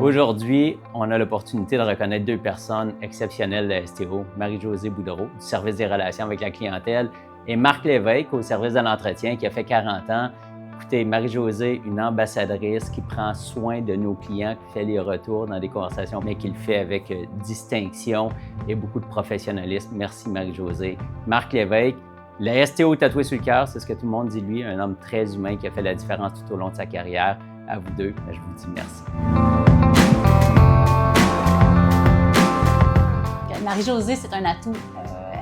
Aujourd'hui, on a l'opportunité de reconnaître deux personnes exceptionnelles de STO, Marie-Josée Boudreau, du service des relations avec la clientèle, et Marc Lévesque, au service de l'entretien, qui a fait 40 ans. Écoutez, Marie-Josée, une ambassadrice qui prend soin de nos clients, qui fait les retours dans des conversations, mais qui le fait avec distinction et beaucoup de professionnalisme. Merci Marie-Josée. Marc Lévesque, le STO tatoué sur le cœur, c'est ce que tout le monde dit de lui, un homme très humain qui a fait la différence tout au long de sa carrière. À vous deux, je vous dis merci. Marie-Josée, c'est un atout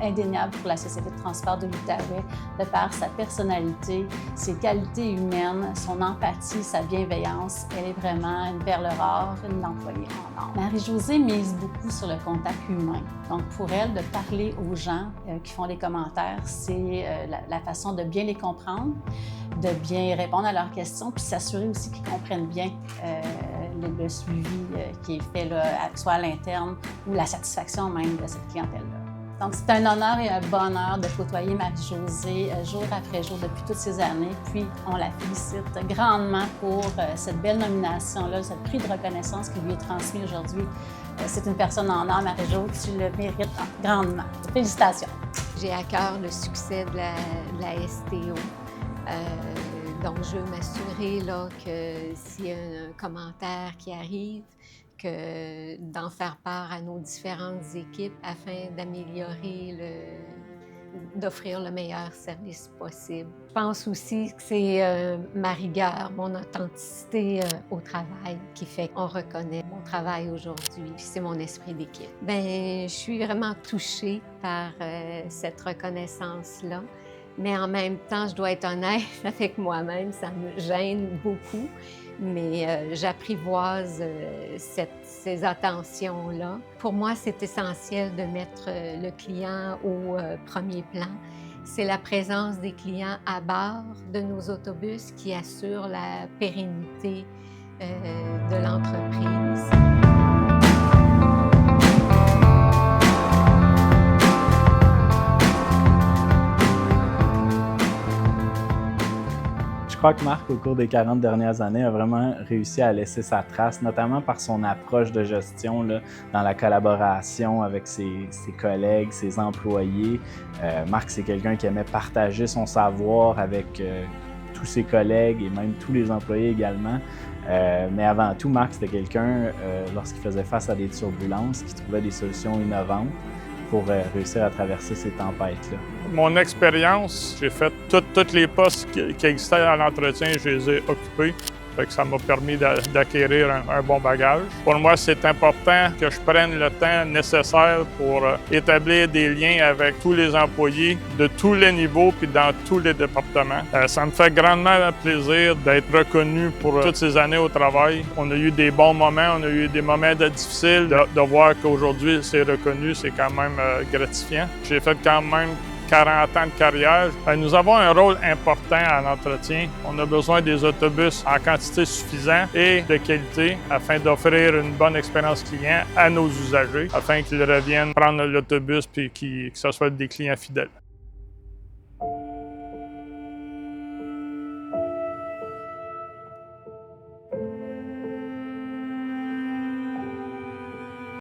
indéniable pour la Société de transport de l'Outaouais, de par sa personnalité, ses qualités humaines, son empathie, sa bienveillance. Elle est vraiment une perle rare, une employée en or. Marie-Josée mise beaucoup sur le contact humain. Donc, pour elle, de parler aux gens qui font des commentaires, c'est la façon de bien les comprendre, de bien répondre à leurs questions, puis s'assurer aussi qu'ils comprennent bien le suivi qui est fait, là, soit à l'interne ou la satisfaction même de cette clientèle-là. Donc, c'est un honneur et un bonheur de côtoyer Marie-Josée jour après jour depuis toutes ces années. Puis, on la félicite grandement pour cette belle nomination-là, ce prix de reconnaissance qui lui est transmis aujourd'hui. C'est une personne en or, Marie-Jo, tu le mérites grandement. Félicitations. J'ai à cœur le succès de la STO. Donc, je veux m'assurer là, que s'il y a un commentaire qui arrive, d'en faire part à nos différentes équipes afin d'offrir le meilleur service possible. Je pense aussi que c'est ma rigueur, mon authenticité au travail qui fait qu'on reconnaît mon travail aujourd'hui. C'est mon esprit d'équipe. Je suis vraiment touchée par cette reconnaissance-là. Mais en même temps, je dois être honnête avec moi-même, ça me gêne beaucoup, mais j'apprivoise ces attentions-là. Pour moi, c'est essentiel de mettre le client au premier plan. C'est la présence des clients à bord de nos autobus qui assure la pérennité de l'entreprise. Je crois que Marc, au cours des 40 dernières années, a vraiment réussi à laisser sa trace, notamment par son approche de gestion là, dans la collaboration avec ses collègues, ses employés. Marc, c'est quelqu'un qui aimait partager son savoir avec tous ses collègues et même tous les employés également. Mais avant tout, Marc, c'était quelqu'un, lorsqu'il faisait face à des turbulences, qui trouvait des solutions innovantes pour réussir à traverser ces tempêtes-là. Mon expérience, j'ai fait tous les postes qui existaient à l'entretien, je les ai occupés. Ça m'a permis d'acquérir un bon bagage. Pour moi, c'est important que je prenne le temps nécessaire pour établir des liens avec tous les employés de tous les niveaux puis dans tous les départements. Ça me fait grandement plaisir d'être reconnu pour toutes ces années au travail. On a eu des bons moments, on a eu des moments difficiles. De voir qu'aujourd'hui c'est reconnu, c'est quand même gratifiant. J'ai fait quand même 40 ans de carrière. Nous avons un rôle important à l'entretien. On a besoin des autobus en quantité suffisante et de qualité afin d'offrir une bonne expérience client à nos usagers, afin qu'ils reviennent prendre l'autobus et que ce soit des clients fidèles.